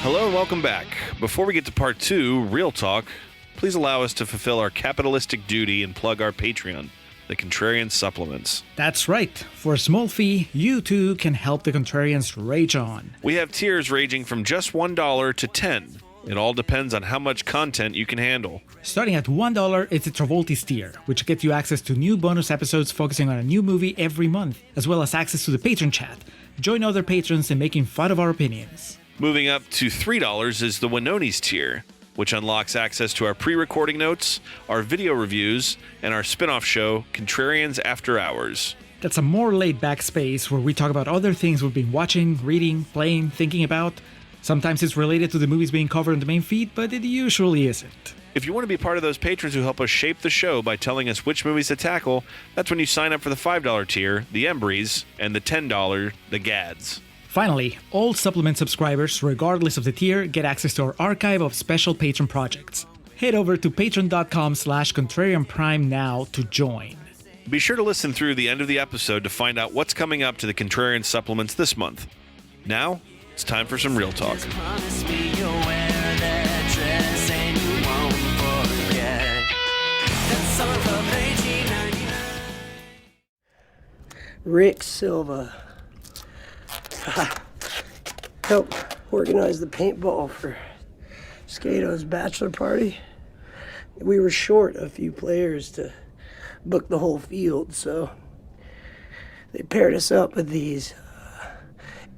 Hello and welcome back. Before we get to part 2, Real Talk, please allow us to fulfill our capitalistic duty and plug our Patreon, the Contrarian Supplements. That's right. For a small fee, you too can help the Contrarians rage on. We have tiers ranging from just $1 to $10. It all depends on how much content you can handle. Starting at $1, it's the Travoltis tier, which gets you access to new bonus episodes focusing on a new movie every month, as well as access to the patron chat. Join other patrons in making fun of our opinions. Moving up to $3 is the Winonis tier, which unlocks access to our pre-recording notes, our video reviews, and our spin-off show, Contrarians After Hours. That's a more laid-back space where we talk about other things we've been watching, reading, playing, thinking about. Sometimes it's related to the movies being covered in the main feed, but it usually isn't. If you want to be part of those patrons who help us shape the show by telling us which movies to tackle, that's when you sign up for the $5 tier, the Embries, and the $10, the Gads. Finally, all supplement subscribers, regardless of the tier, get access to our archive of special patron projects. Head over to patreon.com/contrarianprime now to join. Be sure to listen through the end of the episode to find out what's coming up to the Contrarian Supplements this month. Now, it's time for some Real Talk. Rick Silva helped organize the paintball for Skato's bachelor party. We were short a few players to book the whole field, so they paired us up with these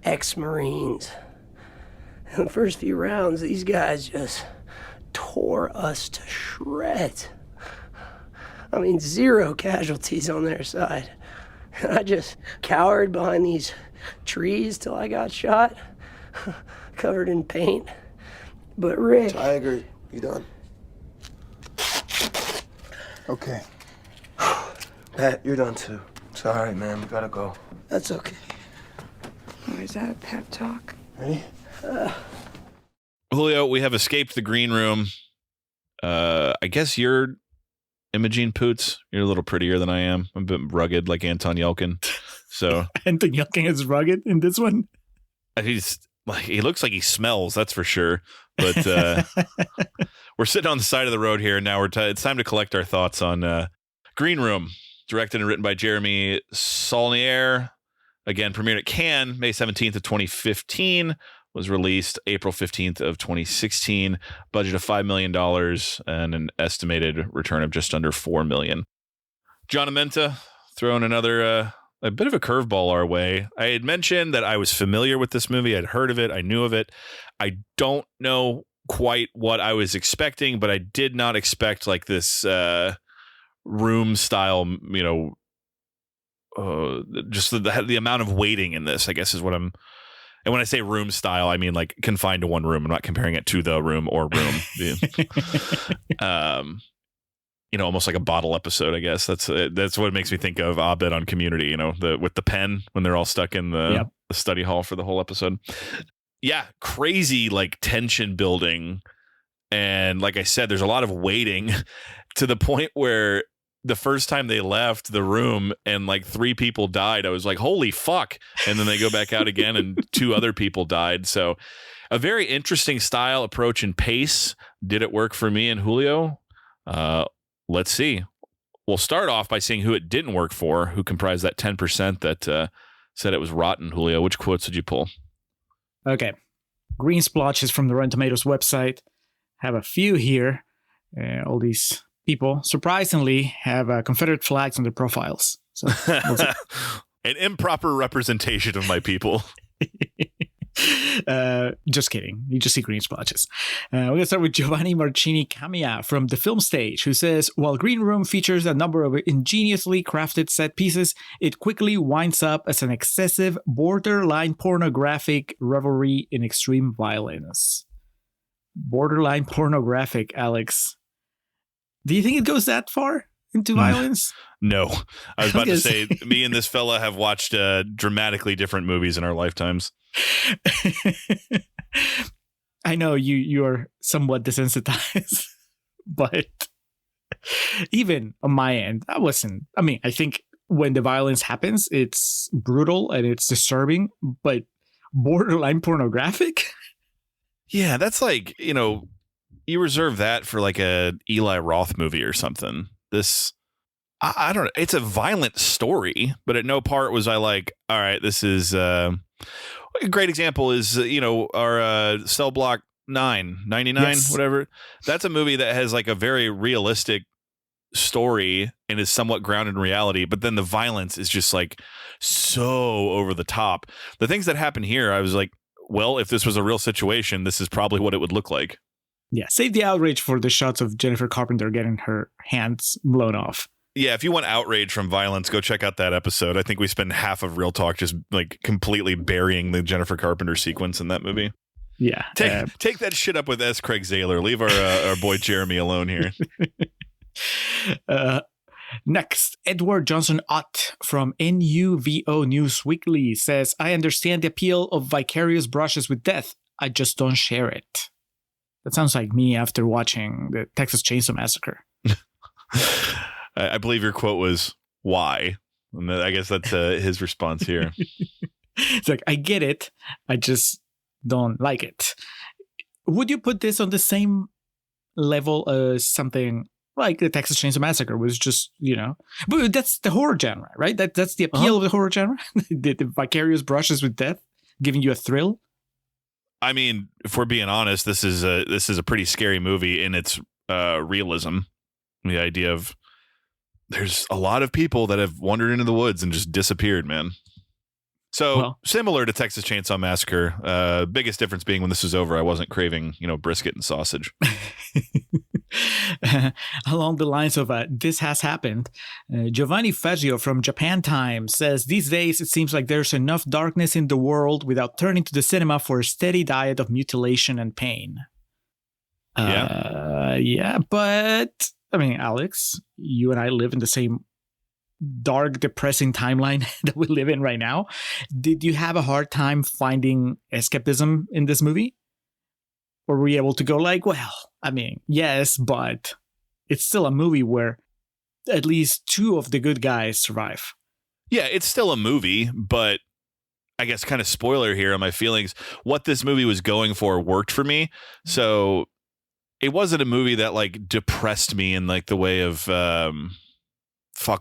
ex-Marines. In the first few rounds, these guys just tore us to shreds. I mean, 0 casualties on their side. I just cowered behind these trees till I got shot, covered in paint. But Rick... Tiger, you done? Okay. Pat, you're done too. Sorry, man, we gotta go. That's okay. Or is that a pep talk? Ready? Julio, we have escaped the green room. I guess you're Imogene Poots. You're a little prettier than I am. I'm a bit rugged like Anton Yelchin. So Anton Yelchin is rugged in this one. He's like, he looks like he smells, that's for sure. But we're sitting on the side of the road here, and now it's time to collect our thoughts on Green Room, directed and written by Jeremy Saulnier. Again, premiered at Cannes May 17th of 2015. Was released April 15th of 2016. Budget of $5 million and an estimated return of just under $4 million. John Amenta throwing another a bit of a curveball our way. I had mentioned that I was familiar with this movie. I'd heard of it. I knew of it. I don't know quite what I was expecting, but I did not expect like this room style, just the amount of waiting in this, I guess, is what I'm. And when I say room style, I mean like confined to one room. I'm not comparing it to The Room or Room. Almost like a bottle episode, I guess. That's what it makes me think of Abed on Community, with the pen when they're all stuck in the study hall for the whole episode. Yeah, crazy like tension building. And like I said, there's a lot of waiting to the point where the first time they left the room and like 3 people died, I was like, holy fuck. And then they go back out again and 2 other people died. So a very interesting style, approach, and pace. Did it work for me and Julio? Let's see. We'll start off by seeing who it didn't work for, who comprised that 10% that said it was rotten. Julio, which quotes did you pull? Okay. Green splotches from the Rotten Tomatoes website. Have a few here. All these people, surprisingly, have Confederate flags on their profiles. So an improper representation of my people. Just kidding. You just see green splotches. We're going to start with Giovanni Marcini Camia from The Film Stage, who says, while Green Room features a number of ingeniously crafted set pieces, it quickly winds up as an excessive, borderline pornographic revelry in extreme violence. Borderline pornographic, Alex. Do you think it goes that far into violence? No. I was about to say, me and this fella have watched dramatically different movies in our lifetimes. I know you are somewhat desensitized, but even on my end, I think when the violence happens, it's brutal and it's disturbing, but borderline pornographic? Yeah, that's like, you reserve that for like a Eli Roth movie or something. This, I don't know. It's a violent story, but at no part was I like, all right, this is a great example is, our Cell Block 99, Yes. whatever. That's a movie that has like a very realistic story and is somewhat grounded in reality, but then the violence is just like so over the top. The things that happen here, I was like, well, if this was a real situation, this is probably what it would look like. Yeah, save the outrage for the shots of Jennifer Carpenter getting her hands blown off. Yeah, if you want outrage from violence, go check out that episode. I think we spend half of Real Talk just like completely burying the Jennifer Carpenter sequence in that movie. Yeah. Take that shit up with S. Craig Zahler. Leave our boy Jeremy alone here. Next, Edward Johnson Ott from NUVO News Weekly says, I understand the appeal of vicarious brushes with death. I just don't share it. That sounds like me after watching the Texas Chainsaw Massacre. I believe your quote was, why? And I guess that's his response here. It's like, I get it. I just don't like it. Would you put this on the same level as something like the Texas Chainsaw Massacre was just, but that's the horror genre, right? That's the appeal of the horror genre. the vicarious brushes with death, giving you a thrill. I mean, if we're being honest, this is a pretty scary movie in its realism. The idea of there's a lot of people that have wandered into the woods and just disappeared, man. So similar to Texas Chainsaw Massacre, biggest difference being when this was over, I wasn't craving, brisket and sausage. Along the lines of this has happened, Giovanni Faggio from Japan Times says, these days it seems like there's enough darkness in the world without turning to the cinema for a steady diet of mutilation and pain. Yeah, but I mean, Alex, you and I live in the same dark, depressing timeline that we live in right now. Did you have a hard time finding escapism in this movie? Or were you able to go like, well, I mean, yes, but it's still a movie where at least two of the good guys survive. Yeah, it's still a movie, but I guess kind of spoiler here on my feelings. What this movie was going for worked for me. So it wasn't a movie that like depressed me in like the way of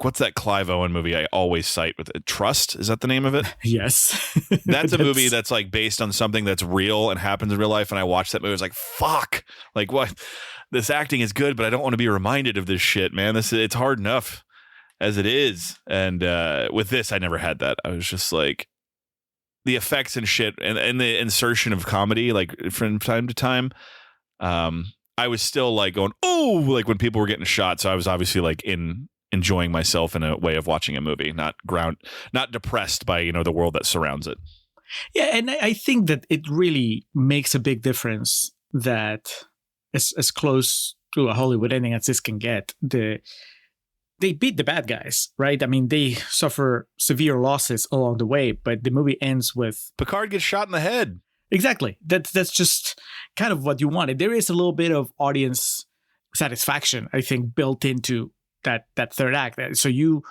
what's that Clive Owen movie I always cite with it? Trust? Is that the name of it? Yes. That's a movie that's like based on something that's real and happens in real life. And I watched that movie. I was like, fuck. Like, what? This acting is good, but I don't want to be reminded of this shit, man. It's hard enough as it is. And with this, I never had that. I was just like, the effects and shit and the insertion of comedy, like from time to time, I was still like going, oh, like when people were getting shot. So I was obviously like enjoying myself in a way of watching a movie, not depressed by, the world that surrounds it. Yeah. And I think that it really makes a big difference that as close to a Hollywood ending as this can get, they beat the bad guys, right? I mean, they suffer severe losses along the way, but the movie ends with Picard gets shot in the head. Exactly. That's just kind of what you wanted. There is a little bit of audience satisfaction, I think, built into that third act. So you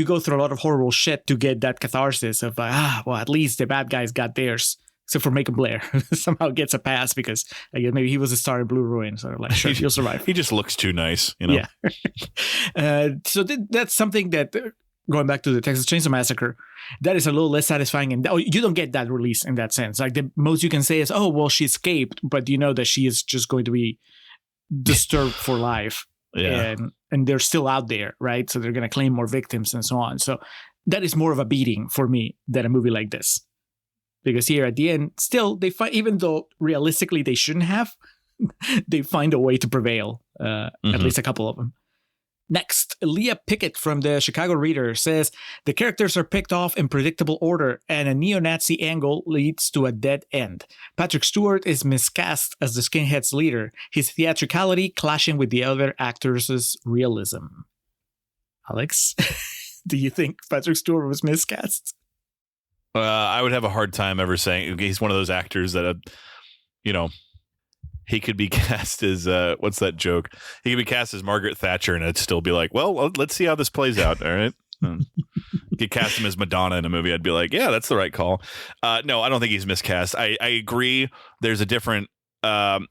go through a lot of horrible shit to get that catharsis of well, at least the bad guys got theirs, except for Macon Blair somehow gets a pass because I guess maybe he was a star in Blue Ruin, so like sure he'll survive. He just looks too nice, Yeah. So that's something that going back to the Texas Chainsaw Massacre, that is a little less satisfying, and you don't get that release in that sense. Like the most you can say is, oh well, she escaped, but you know that she is just going to be disturbed for life. Yeah. And they're still out there, right? So they're going to claim more victims and so on. So that is more of a beating for me than a movie like this. Because here at the end, still, they find, even though realistically they shouldn't have, they find a way to prevail, at least a couple of them. Next, Leah Pickett from the Chicago Reader says, the characters are picked off in predictable order and a neo-Nazi angle leads to a dead end. Patrick Stewart is miscast as the skinhead's leader, his theatricality clashing with the other actors' realism. Alex, do you think Patrick Stewart was miscast? I would have a hard time ever saying he's one of those actors that, he could be cast as, what's that joke? He could be cast as Margaret Thatcher and it'd still be like, well, let's see how this plays out. All right. You could cast him as Madonna in a movie. I'd be like, yeah, that's the right call. No, I don't think he's miscast. I agree. There's a different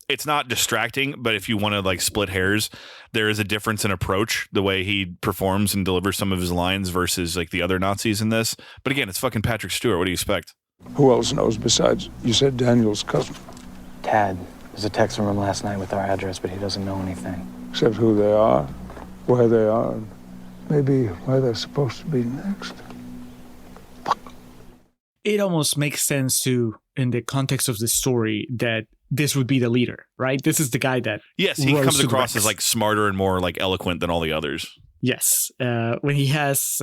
It's not distracting, but if you want to like split hairs, there is a difference in approach, the way he performs and delivers some of his lines versus like the other Nazis in this. But again, it's fucking Patrick Stewart. What do you expect? Who else knows besides, you said Daniel's cousin? Tad. There's a text from him last night with our address, but he doesn't know anything. Except who they are, where they are, and maybe where they're supposed to be next. It almost makes sense to, in the context of the story, that this would be the leader, right? This is the guy that Yes, he comes across as like smarter and more like eloquent than all the others. Yes, when he has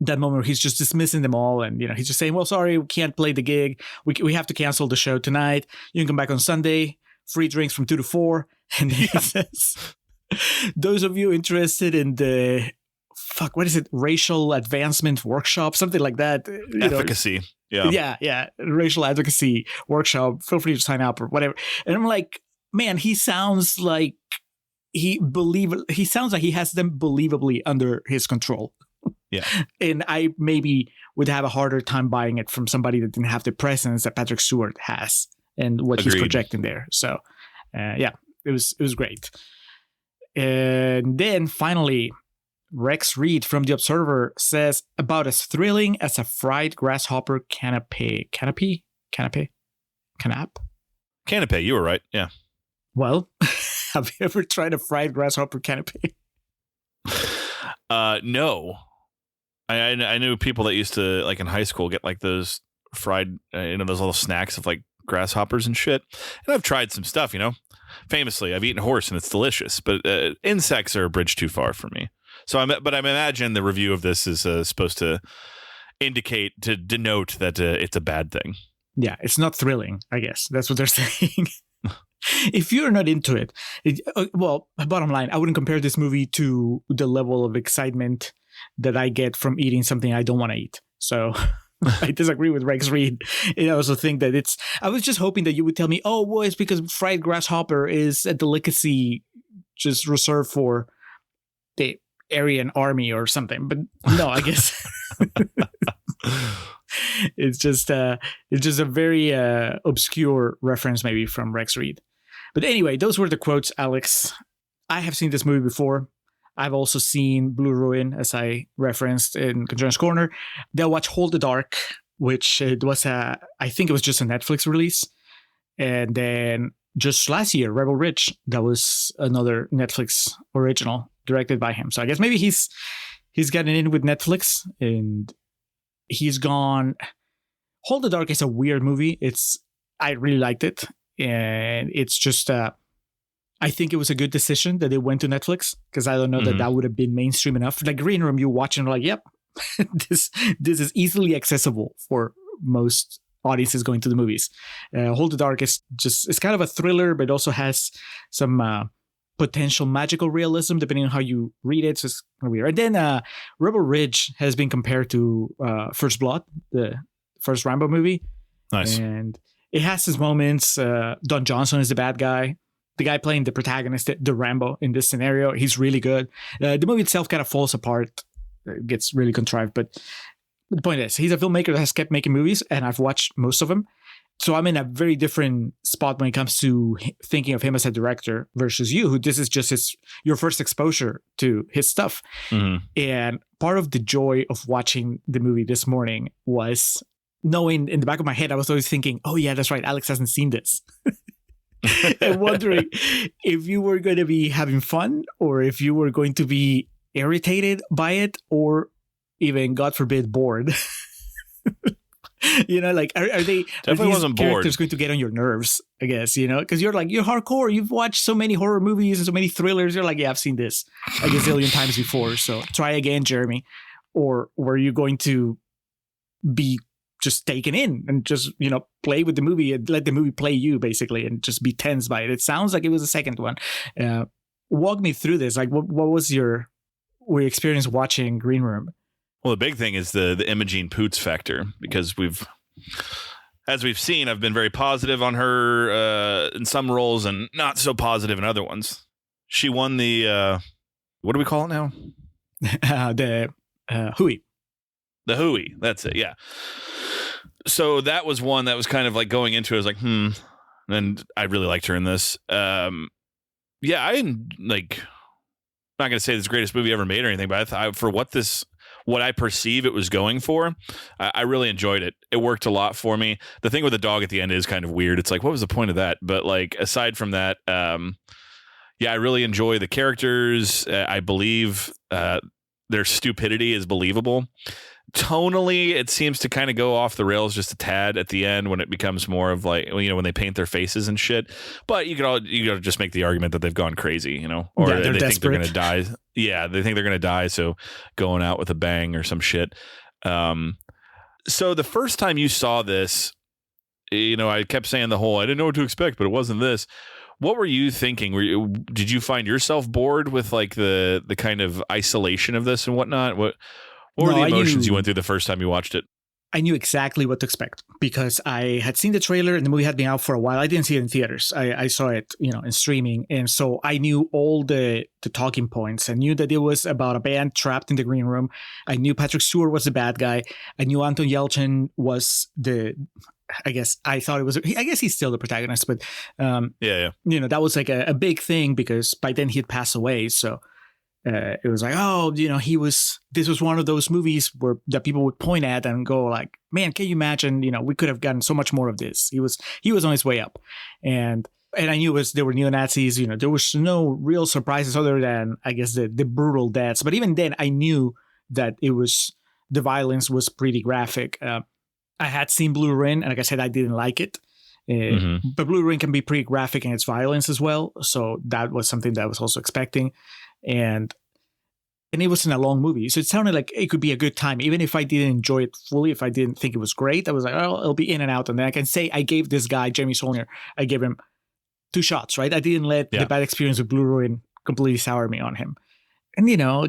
that moment where he's just dismissing them all, and he's just saying, "Well, sorry, we can't play the gig. We have to cancel the show tonight. You can come back on Sunday. Free drinks from 2 to 4." And he says, "Those of you interested in the what is it? Racial advancement workshop, something like that. Advocacy." Yeah. Racial advocacy workshop. Feel free to sign up or whatever. And I'm like, man, he sounds like he sounds like he has them believably under his control. Yeah. And I maybe would have a harder time buying it from somebody that didn't have the presence that Patrick Stewart has and what Agreed. he's projecting there. So, it was great. And then finally, Rex Reed from The Observer says, about as thrilling as a fried grasshopper canapé. Canapé? You were right. Yeah. Well, have you ever tried a fried grasshopper canapé? No. I knew people that used to, like in high school, get like those fried, those little snacks of like grasshoppers and shit. And I've tried some stuff, Famously, I've eaten horse and it's delicious, but insects are a bridge too far for me. So I imagine the review of this is supposed to denote that it's a bad thing. Yeah, it's not thrilling, I guess. That's what they're saying. If you're not into it, bottom line, I wouldn't compare this movie to the level of excitement that I get from eating something I don't want to eat. So I disagree with Rex Reed. And I also think that I was just hoping that you would tell me, oh, well, it's because fried grasshopper is a delicacy just reserved for the Aryan army or something. But no, I guess it's just a very obscure reference maybe from Rex Reed. But anyway, those were the quotes, Alex. I have seen this movie before. I've also seen Blue Ruin, as I referenced in Conjoiners Corner. Then I watched Hold the Dark, which I think it was just a Netflix release. And then just last year, Rebel Ridge, that was another Netflix original directed by him. So I guess maybe he's gotten in with Netflix and he's gone. Hold the Dark is a weird movie. I really liked it. And it's just, I think it was a good decision that it went to Netflix, because I don't know that would have been mainstream enough. Like Green Room, you watch and you're like, yep, this is easily accessible for most audiences going to the movies. Hold the Dark is it's kind of a thriller, but it also has some potential magical realism depending on how you read it. So it's kind of weird. And then Rebel Ridge has been compared to First Blood, the first Rambo movie. Nice. And it has its moments. Don Johnson is the bad guy. The guy playing the protagonist, the Rambo in this scenario, he's really good. The movie itself kind of falls apart. It gets really contrived. But the point is, he's a filmmaker that has kept making movies, and I've watched most of them. So I'm in a very different spot when it comes to thinking of him as a director versus you, who this is just your first exposure to his stuff. Mm-hmm. And part of the joy of watching the movie this morning was knowing in the back of my head, I was always thinking, oh yeah, that's right, Alex hasn't seen this. And wondering if you were going to be having fun or if you were going to be irritated by it or even, God forbid, bored. Like, are these characters going to get on your nerves, I guess, because you're hardcore. You've watched so many horror movies and so many thrillers. You're like, yeah, I've seen this a gazillion times before. So try again, Jeremy. Or were you going to be just taken in and just, play with the movie and let the movie play you, basically, and just be tense by it? It sounds like it was the second one. Walk me through this. Like, what was your experience watching Green Room? Well, the big thing is the Imogene Poots factor, because as we've seen, I've been very positive on her in some roles and not so positive in other ones. She won the, what do we call it now? The Hui. The Hui, that's it, yeah. So that was one that was kind of like going into it, I was like, and I really liked her in this. Yeah, I like. I'm not going to say this is the greatest movie ever made or anything, but I thought for what I perceive it was going for, I really enjoyed it. It worked a lot for me. The thing with the dog at the end is kind of weird. It's like, what was the point of that? But like, aside from that, yeah, I really enjoy the characters. I believe their stupidity is believable. Tonally, it seems to kind of go off the rails just a tad at the end when it becomes more of like, you know, when they paint their faces and shit. But you could just make the argument that they've gone crazy, you know, or Yeah, they think they're going to die. Yeah, they think they're going to die, so going out with a bang or some shit. So the first time you saw this, you know, I kept saying the whole I didn't know what to expect, but it wasn't this. What were you thinking? Did you find yourself bored with like the kind of isolation of this and whatnot? What were the emotions you went through the first time you watched it? I knew exactly what to expect because I had seen the trailer and the movie had been out for a while. I didn't see it in theaters. I saw it, you know, in streaming. And so I knew all the talking points. I knew that it was about a band trapped in the green room. I knew Patrick Stewart was the bad guy. I knew Anton Yelchin was I guess he's still the protagonist, but yeah. You know, that was like a big thing because by then he'd passed away. So it was like, oh, you know, this was one of those movies that people would point at and go like, man, can you imagine, you know, we could have gotten so much more of this. He was on his way up. And I knew there were neo-Nazis, you know, there was no real surprises other than, I guess, the brutal deaths. But even then I knew that the violence was pretty graphic. I had seen Blue Ruin, and like I said, I didn't like it. But Blue Ruin can be pretty graphic in its violence as well. So that was something that I was also expecting. And it wasn't a long movie. So it sounded like it could be a good time. Even if I didn't enjoy it fully, if I didn't think it was great, I was like, oh, it'll be in and out. And then I can say I gave this guy, Jeremy Saulnier, I gave him 2 shots, right? I didn't let the bad experience with Blue Ruin completely sour me on him. And, you know,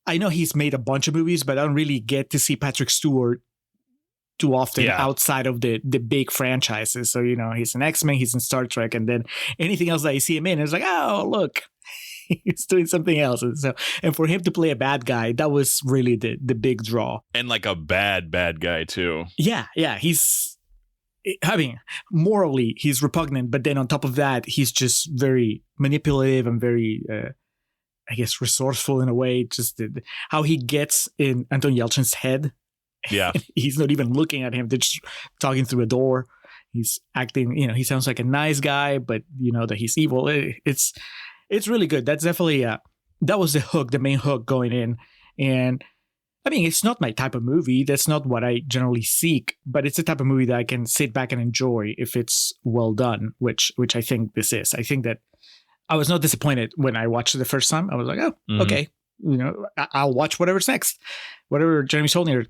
I know he's made a bunch of movies, but I don't really get to see Patrick Stewart too often outside of the big franchises. So, you know, he's in X-Men, he's in Star Trek, and then anything else that I see him in, it's like, oh, look, he's doing something else. And for him to play a bad guy, that was really the big draw. And like a bad guy too. Yeah. Morally, he's repugnant, but then on top of that, he's just very manipulative and very, I guess, resourceful in a way. Just how he gets in Anton Yelchin's head. Yeah. He's not even looking at him. They're just talking through a door. He's acting, you know, he sounds like a nice guy, but you know that he's evil. It's really good. That's definitely, that was the main hook going in. And I mean, it's not my type of movie. That's not what I generally seek, but it's the type of movie that I can sit back and enjoy if it's well done, which I think this is. I think that I was not disappointed when I watched it the first time. I was like, oh, okay. You know, I'll watch whatever's next, whatever Jeremy Saulnier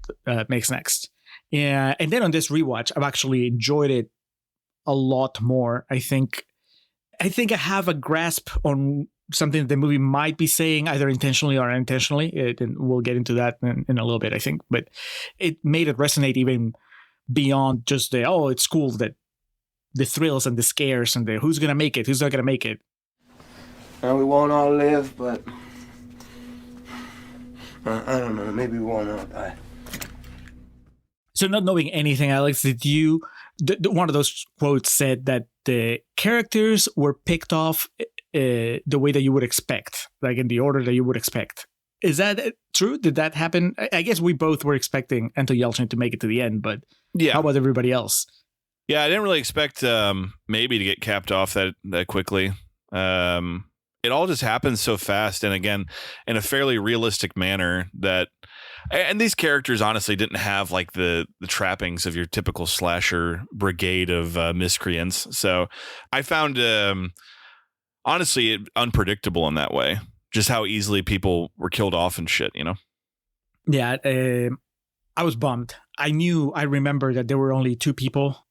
makes next. Yeah, and then on this rewatch, I've actually enjoyed it a lot more. I think I have a grasp on something that the movie might be saying, either intentionally or unintentionally. And we'll get into that in a little bit, I think. But it made it resonate even beyond just it's cool, that the thrills and the scares and the who's gonna make it, who's not gonna make it. And we won't all live, but I don't know. Maybe we won't all die. So not knowing anything, Alex, did you... one of those quotes said that the characters were picked off the way that you would expect, like in the order that you would expect. Is that true? Did that happen? I guess we both were expecting Anton Yelchin to make it to the end, but how about everybody else? Yeah, I didn't really expect maybe to get capped off that quickly. It all just happens so fast, and again, in a fairly realistic manner. And these characters honestly didn't have like the trappings of your typical slasher brigade of miscreants. So I found honestly it unpredictable in that way, just how easily people were killed off and shit, you know? Yeah, I was bummed. I remember that there were only 2 people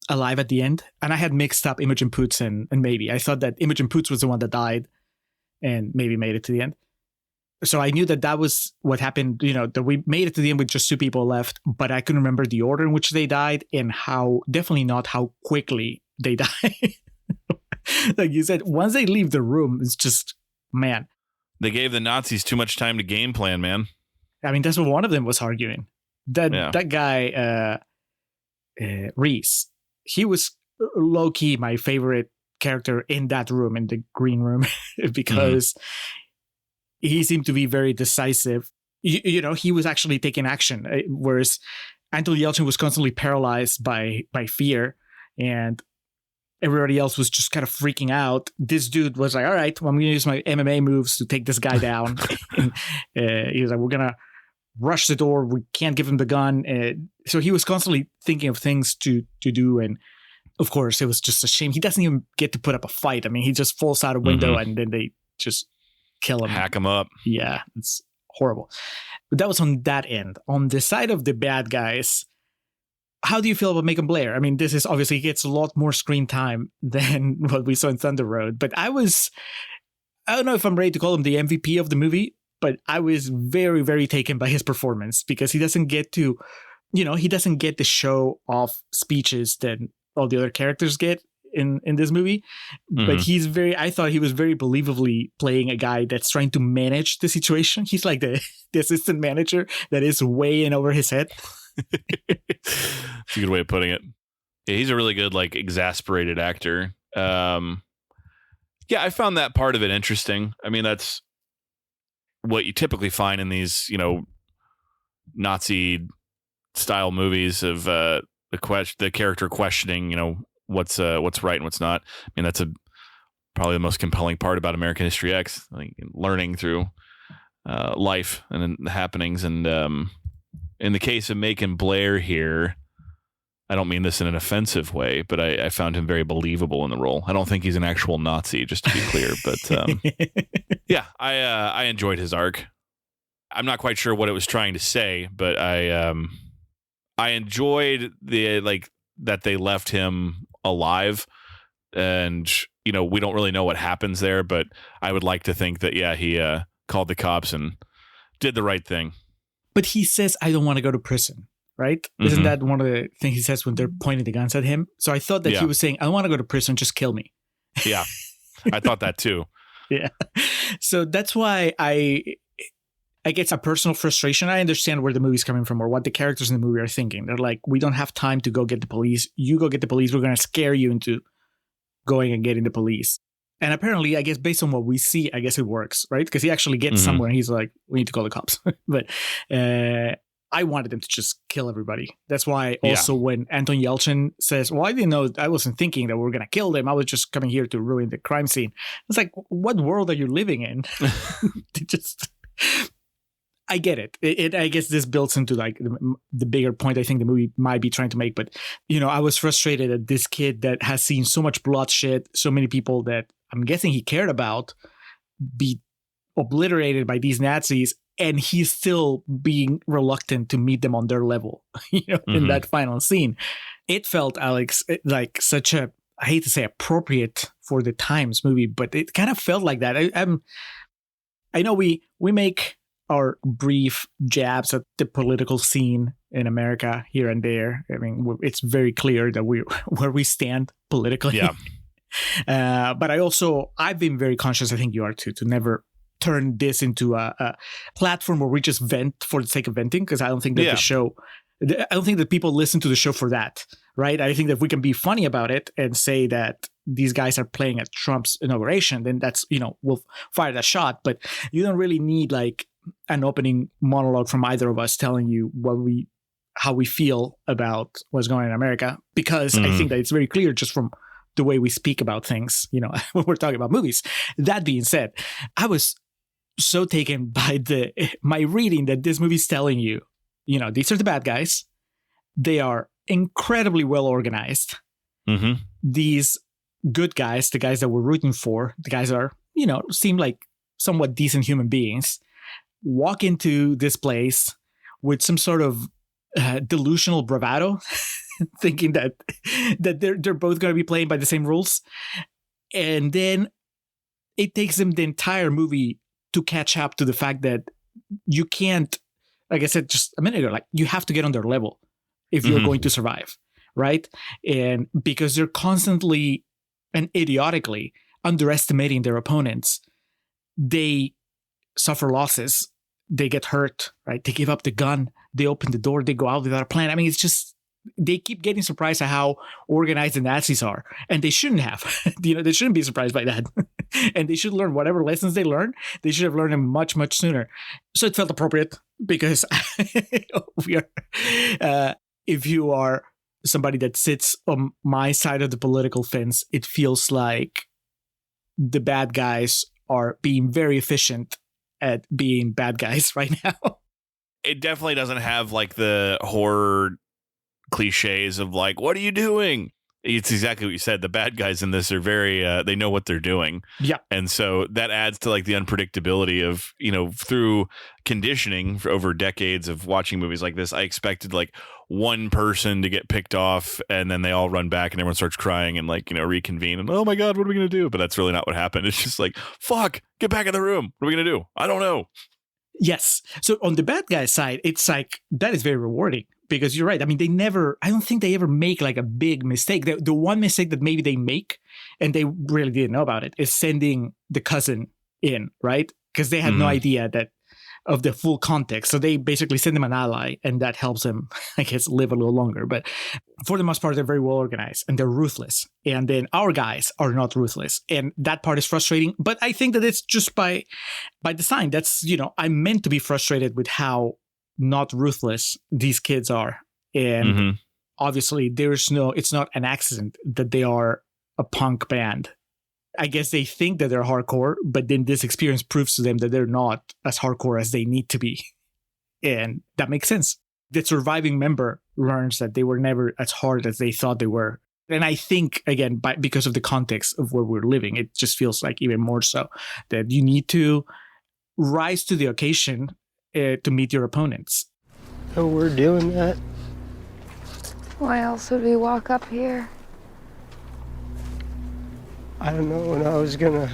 alive at the end, and I had mixed up Imogen Poots and Maybe. I thought that Imogen Poots was the one that died and maybe made it to the end. So I knew that was what happened, you know, that we made it to the end with just 2 people left, but I couldn't remember the order in which they died and definitely not how quickly they died. Like you said, once they leave the room, it's just, man. They gave the Nazis too much time to game plan, man. I mean, that's what one of them was arguing. That guy, Reese, he was low-key my favorite character in that room, in the green room, because he seemed to be very decisive. You know, he was actually taking action, whereas Anton Yelchin was constantly paralyzed by fear, and everybody else was just kind of freaking out. This dude was like, all right, well, I'm going to use my MMA moves to take this guy down. And, he was like, we're going to rush the door. We can't give him the gun. So he was constantly thinking of things to do. And of course, it was just a shame. He doesn't even get to put up a fight. I mean, he just falls out a window and then they just kill him. Hack him up. Yeah, it's horrible. But that was on that end. On the side of the bad guys, how do you feel about Macon Blair? I mean, this is obviously gets a lot more screen time than what we saw in Thunder Road. But I don't know if I'm ready to call him the MVP of the movie, but I was very, very taken by his performance because he doesn't get to, he doesn't get the show off speeches that all the other characters get in this movie. But I thought he was very believably playing a guy that's trying to manage the situation. He's like the assistant manager that is way in over his head. That's a good way of putting it. Yeah, he's a really good, like, exasperated actor. Yeah, I found that part of it interesting. I mean, that's what you typically find in these, Nazi style movies of the character questioning, what's right and what's not. I mean, that's probably the most compelling part about American History X, like learning through life and the happenings. And in the case of Macon Blair here, I don't mean this in an offensive way, but I found him very believable in the role. I don't think he's an actual Nazi, just to be clear. But yeah, I enjoyed his arc. I'm not quite sure what it was trying to say, but I enjoyed that they left him alive, and we don't really know what happens there, but I would like to think that he called the cops and did the right thing. But he says, I don't want to go to prison, right? Isn't that one of the things he says when they're pointing the guns at him? So I thought that he was saying, I don't want to go to prison, just kill me. Yeah, I thought that too. Yeah. So that's why I get a personal frustration. I understand where the movie's coming from or what the characters in the movie are thinking. They're like, we don't have time to go get the police. You go get the police. We're going to scare you into going and getting the police. And apparently, I guess based on what we see, I guess it works, right? Because he actually gets somewhere and he's like, we need to call the cops. But I wanted them to just kill everybody. That's why also when Anton Yelchin says, well, I didn't know, I wasn't thinking that we were going to kill them. I was just coming here to ruin the crime scene. It's like, what world are you living in? I get it. I guess this builds into like the bigger point I think the movie might be trying to make. But, I was frustrated at this kid that has seen so much bloodshed, so many people that I'm guessing he cared about be obliterated by these Nazis, and he's still being reluctant to meet them on their level, in that final scene. It felt, Alex, like such a, I hate to say appropriate for the times movie, but it kind of felt like that. I know we make our brief jabs at the political scene in America here and there. I mean, it's very clear that where we stand politically. Yeah. But I've been very conscious, I think you are too, to never turn this into a platform where we just vent for the sake of venting, because I don't think that I don't think that people listen to the show for that, right? I think that if we can be funny about it and say that these guys are playing at Trump's inauguration, then that's, we'll fire that shot. But you don't really need like an opening monologue from either of us telling you how we feel about what's going on in America, because I think that it's very clear just from the way we speak about things, when we're talking about movies. That being said, I was so taken by my reading that this movie's telling you, these are the bad guys. They are incredibly well organized. These good guys, the guys that we're rooting for, the guys are, seem like somewhat decent human beings, walk into this place with some sort of delusional bravado, thinking that they're both going to be playing by the same rules. And then it takes them the entire movie to catch up to the fact that you can't, like I said just a minute ago, like you have to get on their level if you're going to survive, right? And because they're constantly and idiotically underestimating their opponents, they suffer losses, they get hurt, right? They give up the gun, they open the door, they go out without a plan. I mean, it's just they keep getting surprised at how organized the Nazis are, and they shouldn't have. They shouldn't be surprised by that. And they should learn whatever lessons they learn. They should have learned them much, much sooner. So it felt appropriate because if you are somebody that sits on my side of the political fence, it feels like the bad guys are being very efficient at being bad guys right now. It definitely doesn't have like the horror cliches of like, what are you doing? It's exactly what you said. The bad guys in this are very, they know what they're doing. Yeah. And so that adds to like the unpredictability of, through conditioning for over decades of watching movies like this. I expected like one person to get picked off and then they all run back and everyone starts crying and like, reconvene and, oh my God, what are we going to do? But that's really not what happened. It's just like, fuck, get back in the room. What are we going to do? I don't know. Yes. So on the bad guy side, it's like, that is very rewarding because you're right. I mean, I don't think they ever make like a big mistake. The one mistake that maybe they make, and they really didn't know about it, is sending the cousin in, right? Because they had no idea of the full context. So they basically send them an ally and that helps them, I guess, live a little longer. But for the most part, they're very well organized and they're ruthless. And then our guys are not ruthless. And that part is frustrating. But I think that it's just by design. That's, I'm meant to be frustrated with how not ruthless these kids are. And obviously it's not an accident that they are a punk band. I guess they think that they're hardcore, but then this experience proves to them that they're not as hardcore as they need to be. And that makes sense. The surviving member learns that they were never as hard as they thought they were. And I think, again, because of the context of where we're living, it just feels like even more so that you need to rise to the occasion to meet your opponents. Oh, we're doing that? Why else would we walk up here? I don't know when I was gonna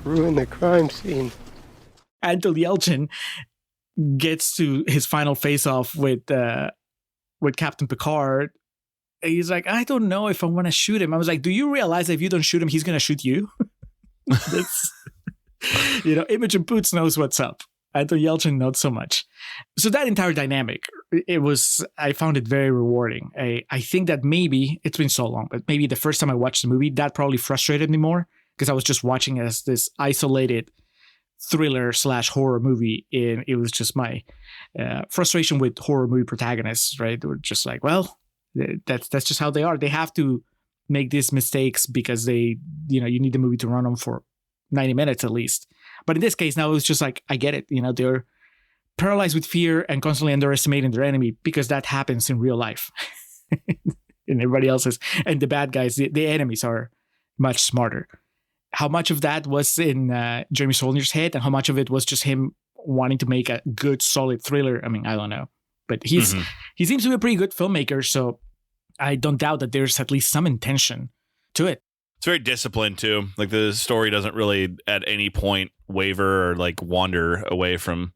ruin the crime scene. Anton Yelchin gets to his final face-off with Captain Picard. He's like, I don't know if I want to shoot him. I was like, do you realize that if you don't shoot him, he's gonna shoot you? That's, Imogen Poots knows what's up. Anton Yelchin, not so much. So that entire dynamic, I found it very rewarding. I think that maybe, it's been so long, but maybe the first time I watched the movie, that probably frustrated me more because I was just watching it as this isolated thriller/horror movie. And it was just my frustration with horror movie protagonists, right? They were just like, well, that's just how they are. They have to make these mistakes because you need the movie to run on for 90 minutes at least. But in this case, now it's just like, I get it. They're paralyzed with fear and constantly underestimating their enemy because that happens in real life. And everybody else is. And the bad guys, the enemies are much smarter. How much of that was in Jeremy Saulnier's head and how much of it was just him wanting to make a good, solid thriller? I mean, I don't know. But he seems to be a pretty good filmmaker. So I don't doubt that there's at least some intention to it. It's very disciplined too. Like the story doesn't really at any point waver or like wander away from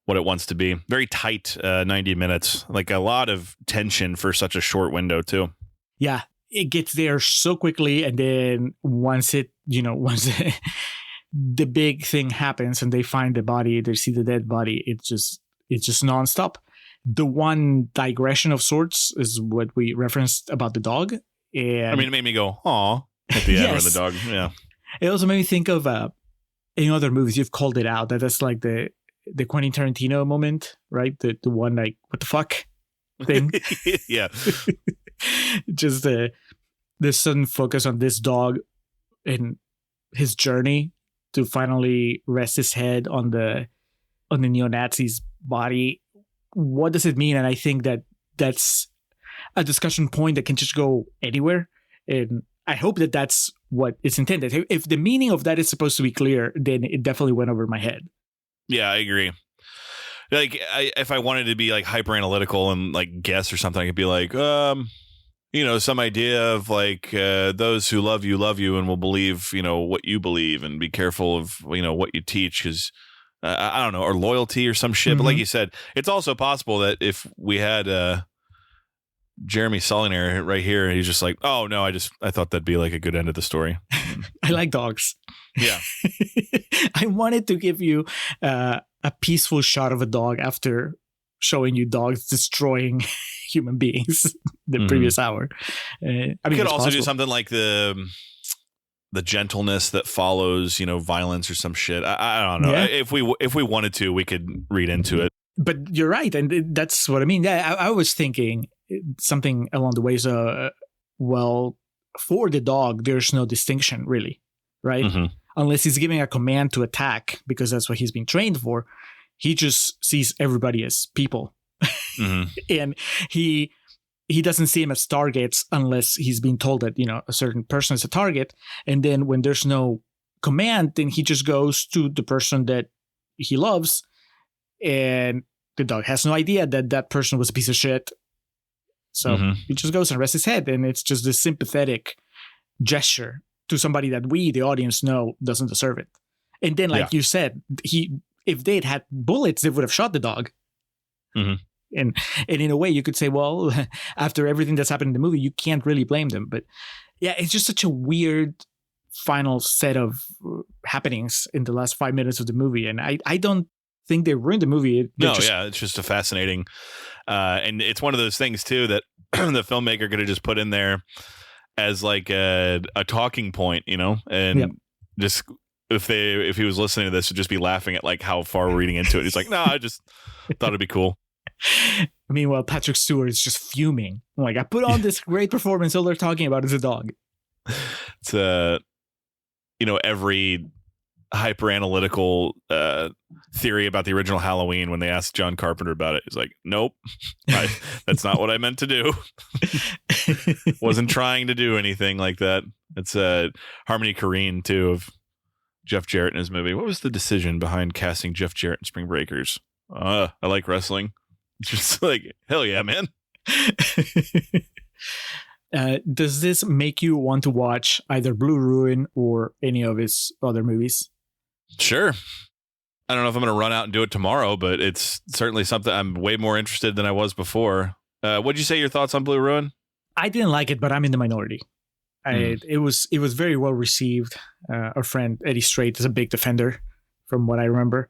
what it wants to be. Very tight 90 minutes, like a lot of tension for such a short window too. Yeah, it gets there so quickly. And then once the big thing happens and they find the body, they see the dead body, it's just nonstop. The one digression of sorts is what we referenced about the dog. And I mean, it made me go, aw, at the end when the dog, yeah. It also made me think of in other movies, you've called it out, that's like the Quentin Tarantino moment, right? The one like, what the fuck thing? Yeah. Just the sudden focus on this dog and his journey to finally rest his head on the neo-Nazi's body. What does it mean? And I think that's a discussion point that can just go anywhere. And I hope that that's what it's intended. If the meaning of that is supposed to be clear, then it definitely went over my head. Yeah, I agree. Like, if I wanted to be like hyper analytical and like guess or something, I could be like, some idea of like those who love you and will believe, what you believe and be careful of, what you teach because I don't know, or loyalty or some shit. But like you said, it's also possible that if we had Jeremy Saulnier right here, he's just like, oh no, I thought that'd be like a good end of the story. I like dogs. Yeah. I wanted to give you a peaceful shot of a dog after showing you dogs destroying human beings the previous hour. I mean, we could it's also do possible. something like the gentleness that follows, violence or some shit. I don't know. Yeah. If we wanted to, we could read into it. But you're right, and that's what I mean. Yeah, I was thinking something along the ways. Well, for the dog, there's no distinction really, right? Mm-hmm. Unless he's giving a command to attack, because that's what he's been trained for. He just sees everybody as people, Mm-hmm. and he doesn't see them as targets unless he's being told that a certain person is a target. And then when there's no command, then he just goes to the person that he loves. And the dog has no idea that that person was a piece of shit. So he just goes and rests his head. And it's just this sympathetic gesture to somebody that we, the audience, know doesn't deserve it. And then, like you said, if they had bullets, they would have shot the dog. Mm-hmm. And in a way, you could say, well, after everything that's happened in the movie, you can't really blame them. But yeah, it's just such a weird final set of happenings in the last 5 minutes of the movie. And I don't think they ruined the movie. It's just a fascinating, and it's one of those things too that the filmmaker could have just put in there as like a talking point, and just if he was listening to this, would just be laughing at like how far we're reading into it. He's like, no, I just thought it'd be cool. Meanwhile, Patrick Stewart is just fuming. Like, I put on this great performance. All they're talking about is a dog. It's every hyper analytical theory about the original Halloween. When they asked John Carpenter about it, he's like, nope, that's not what I meant to do. Wasn't trying to do anything like that. It's Harmony Korine too, of Jeff Jarrett in his movie. What was the decision behind casting Jeff Jarrett in Spring Breakers? I like wrestling. Just like, hell yeah, man. Does this make you want to watch either Blue Ruin or any of his other movies? Sure. I don't know if I'm going to run out and do it tomorrow, but it's certainly something I'm way more interested than I was before. What'd you say your thoughts on Blue Ruin? I didn't like it, but I'm in the minority. It was very well received. Our friend Eddie Strait is a big defender from what I remember.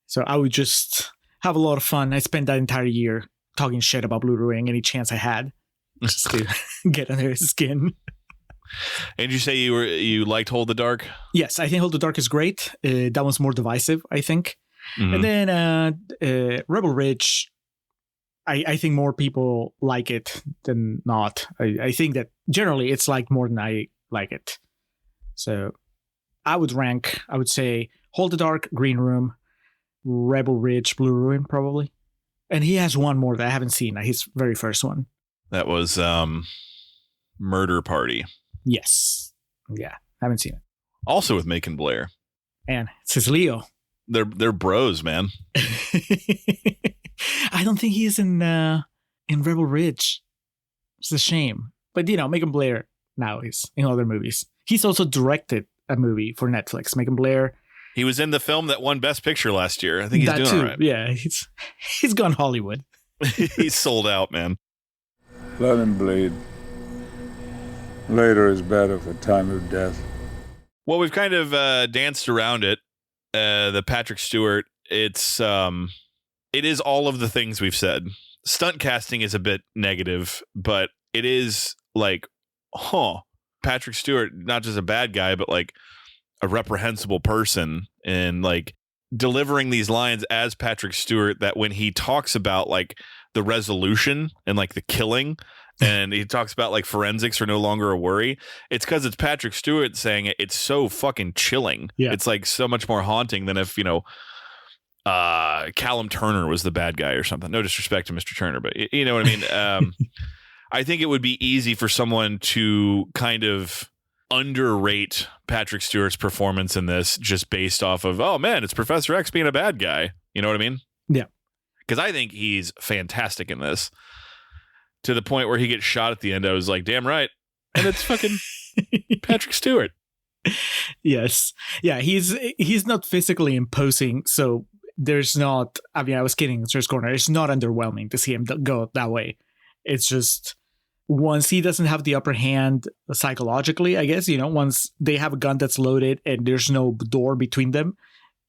So I would just have a lot of fun. I spent that entire year talking shit about Blue Ruin any chance I had, just to get under his skin. And you say you liked Hold the Dark? Yes, I think Hold the Dark is great. That one's more divisive, I think. And then Rebel Ridge, I think more people like it than not. I think that generally it's liked more than I like it. So I would say Hold the Dark, Green Room, Rebel Ridge, Blue Ruin, probably. And he has one more that I haven't seen, his very first one. That was Murder Party. Yes. Yeah, haven't seen it. Also with Macon Blair. And it's his Leo. They're bros, man. I don't think he's in Rebel Ridge. It's a shame. But, Macon Blair now is in other movies. He's also directed a movie for Netflix. Macon Blair. He was in the film that won Best Picture last year. I think he's doing all right. Yeah, he's gone Hollywood. He's sold out, man. Let him bleed. Later is better for time of death. Well, we've kind of danced around it. The Patrick Stewart, it is all of the things we've said. Stunt casting is a bit negative, but it is like, Patrick Stewart, not just a bad guy, but like a reprehensible person, and like delivering these lines as Patrick Stewart, that when he talks about like the resolution and like the killing, and he talks about like forensics are no longer a worry, it's because it's Patrick Stewart saying it. It's so fucking chilling. Yeah. It's like so much more haunting than if, Callum Turner was the bad guy or something. No disrespect to Mr. Turner, but you know what I mean? I think it would be easy for someone to kind of underrate Patrick Stewart's performance in this just based off of, oh man, it's Professor X being a bad guy. You know what I mean? Yeah. Because I think he's fantastic in this, to the point where he gets shot at the end. I was like, damn right. And it's fucking Patrick Stewart. Yes. Yeah, he's not physically imposing, so there's not, I was kidding, Search Corner, it's not underwhelming to see him go that way. It's just, once he doesn't have the upper hand psychologically, I guess, once they have a gun that's loaded and there's no door between them,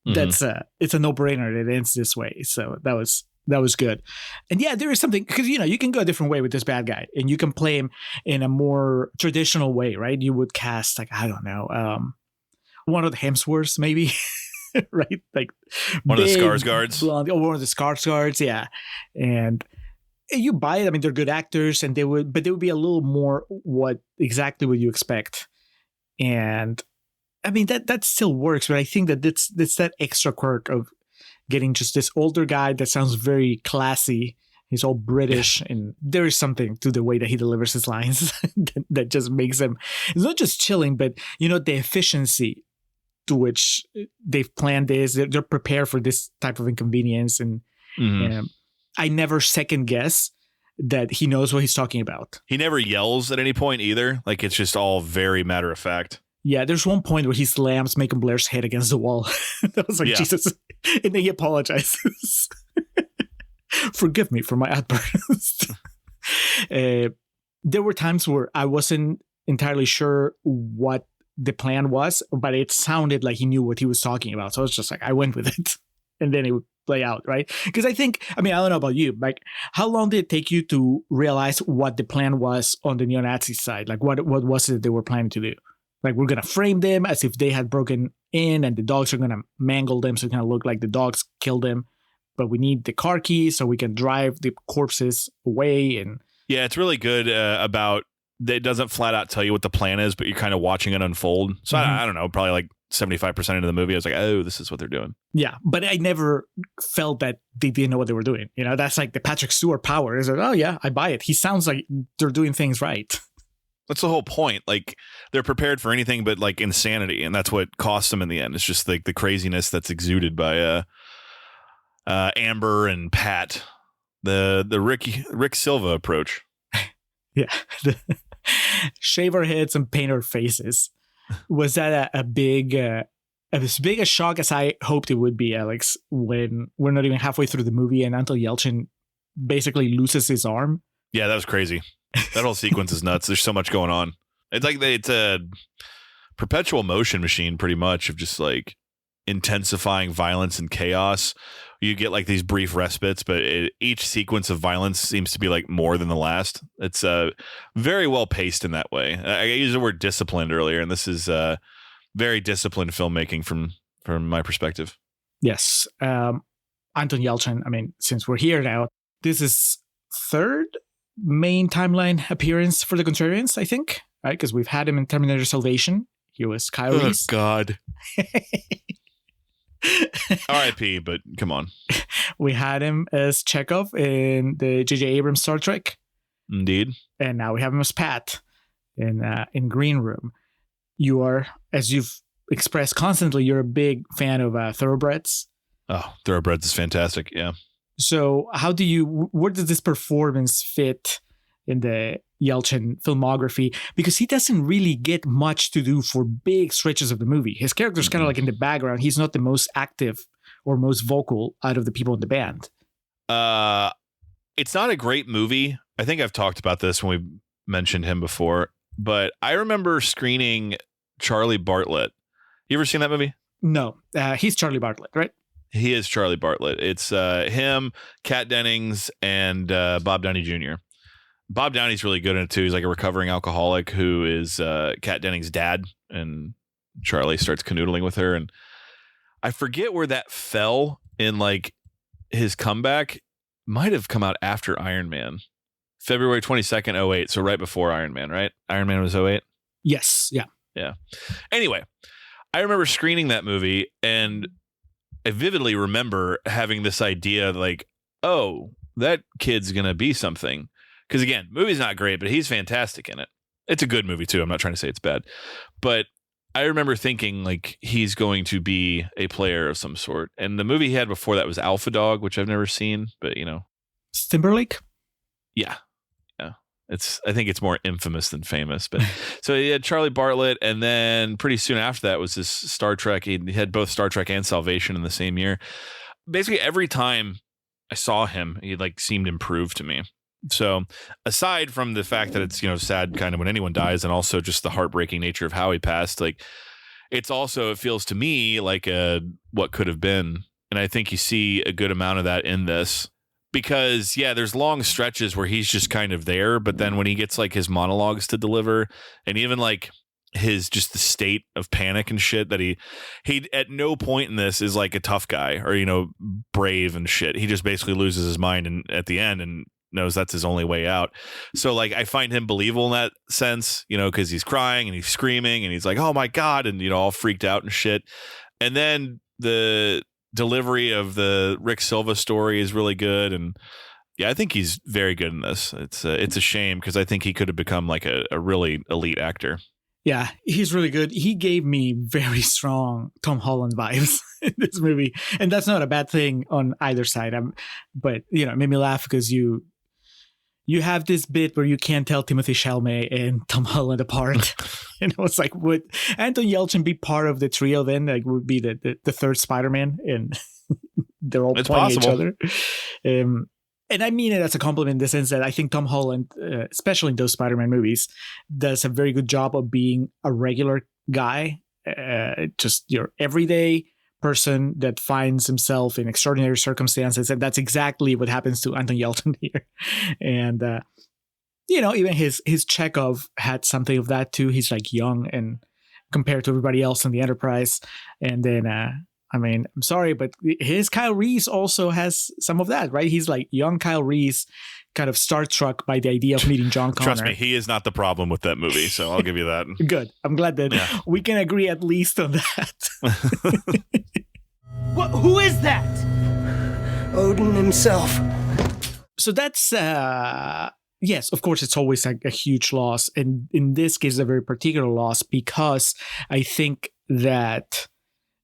it's a no-brainer that it ends this way. So that was That was good. And yeah, there is something, because, you can go a different way with this bad guy, and you can play him in a more traditional way, right? You would cast, like, I don't know, one of the Hemsworths, maybe, right? Like one of the Skarsgårds. One of the Skarsgårds, yeah. And you buy it. I mean, they're good actors, and they would be a little more exactly what you expect. And I mean, that still works, but I think that it's that extra quirk of getting just this older guy that sounds very classy. He's all British, and there is something to the way that he delivers his lines that just makes him, it's not just chilling, but the efficiency to which they've planned this. They're prepared for this type of inconvenience, and I never second guess that he knows what he's talking about. He never yells at any point either. Like, it's just all very matter of fact. Yeah, there's one point where he slams Macon Blair's head against the wall. That was like, Jesus. And then he apologizes. Forgive me for my outburst. There were times where I wasn't entirely sure what the plan was, but it sounded like he knew what he was talking about. So I was just like, I went with it. And then it would play out, right? Because I don't know about you, like, how long did it take you to realize what the plan was on the neo-Nazi side? Like, what was it they were planning to do? Like, we're going to frame them as if they had broken in, and the dogs are going to mangle them so it's going to look like the dogs killed them. But we need the car keys so we can drive the corpses away. And yeah, it's really good about, it doesn't flat out tell you what the plan is, but you're kind of watching it unfold. So I don't know, probably like 75% of the movie, I was like, oh, this is what they're doing. Yeah, but I never felt that they didn't know what they were doing. That's like the Patrick Stewart power. Is like, oh yeah, I buy it. He sounds like they're doing things right. That's the whole point. Like, they're prepared for anything but like insanity, and that's what costs them in the end. It's just like the craziness that's exuded by Amber and Pat, the Rick Silva approach. Yeah, shave our heads and paint our faces. Was that as big a shock as I hoped it would be, Alex? When we're not even halfway through the movie and Anton Yelchin basically loses his arm. Yeah, that was crazy. That whole sequence is nuts. There's so much going on. It's like it's a perpetual motion machine, pretty much, of just like intensifying violence and chaos. You get like these brief respites, but each sequence of violence seems to be like more than the last. It's very well paced in that way. I used the word disciplined earlier, and this is very disciplined filmmaking from my perspective. Yes. Anton Yelchin, I mean, since we're here now, this is third main timeline appearance for the Contrarians, I think, right? Because we've had him in Terminator Salvation. He was Kyle Reese. Oh, God. R.I.P., but come on. We had him as Chekhov in the J.J. Abrams Star Trek. Indeed. And now we have him as Pat in Green Room. You are, as you've expressed constantly, you're a big fan of Thoroughbreds. Oh, Thoroughbreds is fantastic, yeah. So where does this performance fit in the Yelchin filmography? Because he doesn't really get much to do for big stretches of the movie. His character's kind of like in the background. He's not the most active or most vocal out of the people in the band. It's not a great movie. I think I've talked about this when we mentioned him before, but I remember screening Charlie Bartlett. You ever seen that movie? No, he's Charlie Bartlett, right? He is Charlie Bartlett. It's him, Kat Dennings, and Bob Downey Jr. Bob Downey's really good in it too. He's like a recovering alcoholic who is Kat Dennings' dad, and Charlie starts canoodling with her. And I forget where that fell in like his comeback. Might have come out after Iron Man, February 22nd, 2008. So right before Iron Man, right? Iron Man was 2008. Yes. Yeah. Yeah. Anyway, I remember screening that movie, and I vividly remember having this idea like, oh, that kid's going to be something. Because again, movie's not great, but he's fantastic in it. It's a good movie too. I'm not trying to say it's bad. But I remember thinking like he's going to be a player of some sort. And the movie he had before that was Alpha Dog, which I've never seen, but you know. Timberlake? Yeah. Yeah. I think it's more infamous than famous. But so he had Charlie Bartlett, and then pretty soon after that was this Star Trek. He had both Star Trek and Salvation in the same year. Basically every time I saw him, he like seemed improved to me. So aside from the fact that it's, you know, sad kind of when anyone dies, and also just the heartbreaking nature of how he passed, like it feels to me like what could have been. And I think you see a good amount of that in this. because there's long stretches where he's just kind of there, but then when he gets like his monologues to deliver, and even like his just the state of panic and shit, that he at no point in this is like a tough guy or brave and shit. He just basically loses his mind and at the end and knows that's his only way out. So like I find him believable in that sense, because he's crying and he's screaming and he's like, oh my God, and all freaked out and shit. And then the delivery of the Rick Silva story is really good, and I think he's very good in this. It's a shame because I think he could have become like a really elite actor. Yeah, he's really good. He gave me very strong Tom Holland vibes in this movie, and that's not a bad thing on either side. But it made me laugh because you have this bit where you can't tell Timothée Chalamet and Tom Holland apart. It's like, would Anton Yelchin be part of the trio then? Like, would be the third Spider-Man, and they're all playing each other. And I mean it as a compliment in the sense that I think Tom Holland, especially in those Spider-Man movies, does a very good job of being a regular guy, just your everyday person that finds himself in extraordinary circumstances. And that's exactly what happens to Anton Yelchin here. And, even his Chekhov had something of that too. He's like young and compared to everybody else in the Enterprise. And then, I'm sorry, but his Kyle Reese also has some of that, right? He's like young Kyle Reese, kind of starstruck by the idea of meeting John Connor. Trust me, he is not the problem with that movie, so I'll give you that. Good. I'm glad that we can agree at least on that. Who is that? Odin himself. So that's, yes, of course, it's always a huge loss. And in this case, a very particular loss because I think that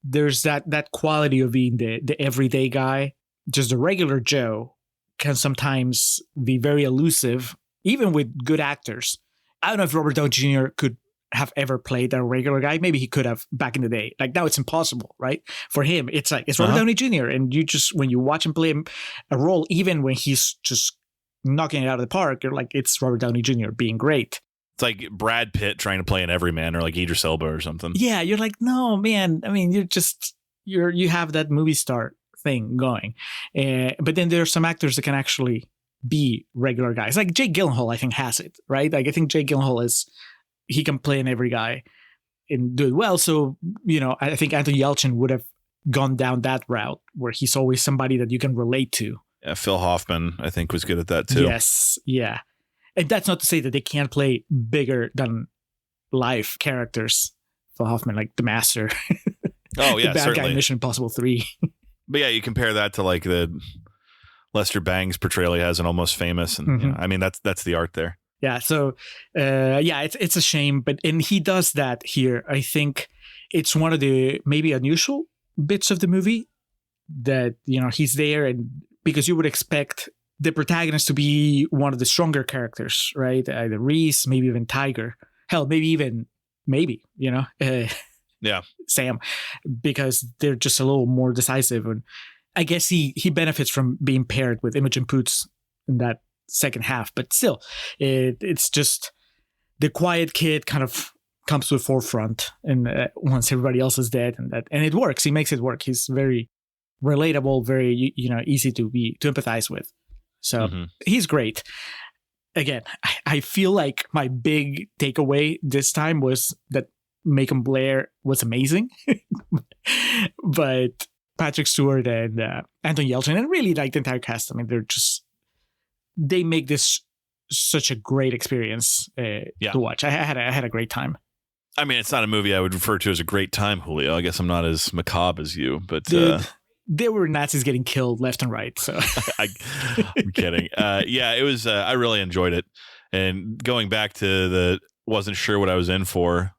there's that quality of being the everyday guy. Just a regular Joe can sometimes be very elusive, even with good actors. I don't know if Robert Downey Jr. could have ever played a regular guy. Maybe he could have back in the day. Like now it's impossible, right? For him, it's like, it's Robert Downey Jr. And you just, when you watch him play a role, even when he's just knocking it out of the park, you're like, it's Robert Downey Jr. being great. It's like Brad Pitt trying to play an everyman or like Idris Elba or something. Yeah, you're like, no, man. I mean, you have that movie star thing going. But then there are some actors that can actually be regular guys. Like Jake Gyllenhaal, I think, has it, right? Like I think Jake Gyllenhaal he can play an every guy and do it well. So, I think Anton Yelchin would have gone down that route where he's always somebody that you can relate to. Yeah, Phil Hoffman, I think, was good at that too. Yes, yeah. And that's not to say that they can't play bigger than life characters. Phil Hoffman, like the Master. Oh yeah, the bad certainly. guy in Mission Impossible 3. But yeah, you compare that to like the Lester Bangs portrayal he has in Almost Famous, and I mean that's the art there. Yeah. So it's a shame, and he does that here. I think it's one of the maybe unusual bits of the movie that he's there, and because you would expect the protagonist to be one of the stronger characters, right? Either Reese, maybe even Tiger. Hell, maybe, yeah, Sam, because they're just a little more decisive. And I guess he benefits from being paired with Imogen Poots in that second half. But still, it's just the quiet kid kind of comes to the forefront, and once everybody else is dead, and it works. He makes it work. He's very relatable, very easy to empathize with. So he's great. Again, I feel like my big takeaway this time was that Macon Blair was amazing, but Patrick Stewart and Anton Yelchin, and really like the entire cast. I mean, they make this such a great experience to watch. I had a great time. I mean, it's not a movie I would refer to as a great time, Julio. I guess I'm not as macabre as you, but there were Nazis getting killed left and right. So I'm kidding. It was. I really enjoyed it, and going back to wasn't sure what I was in for.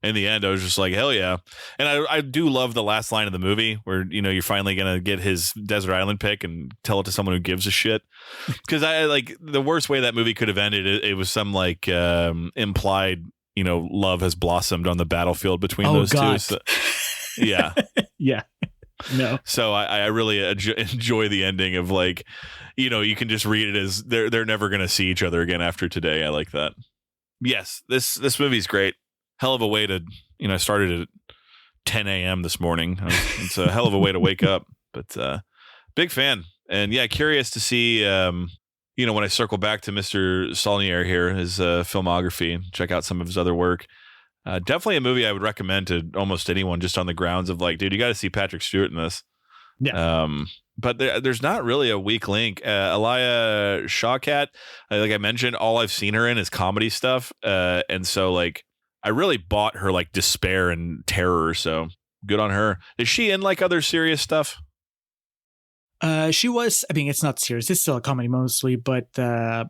In the end, I was just like, hell yeah. And I do love the last line of the movie where, you're finally going to get his desert island pick and tell it to someone who gives a shit. Because I like the worst way that movie could have ended. It was some like implied, love has blossomed on the battlefield between those two. So, yeah. Yeah. No. So I really enjoy the ending of like, you can just read it as they're never going to see each other again after today. I like that. Yes, this movie's great. Hell of a way to, I started at 10 a.m. this morning. It's a hell of a way to wake up, but big fan. And yeah, curious to see, when I circle back to Mr. Saulnier here, his filmography, and check out some of his other work. Definitely a movie I would recommend to almost anyone, just on the grounds of like, dude, you got to see Patrick Stewart in this. Yeah. But there's not really a weak link. Elia Shawkat, like I mentioned, all I've seen her in is comedy stuff. And so like, I really bought her like despair and terror. So good on her. Is she in like other serious stuff? She was, I mean, it's not serious. It's still a comedy mostly, but Aaron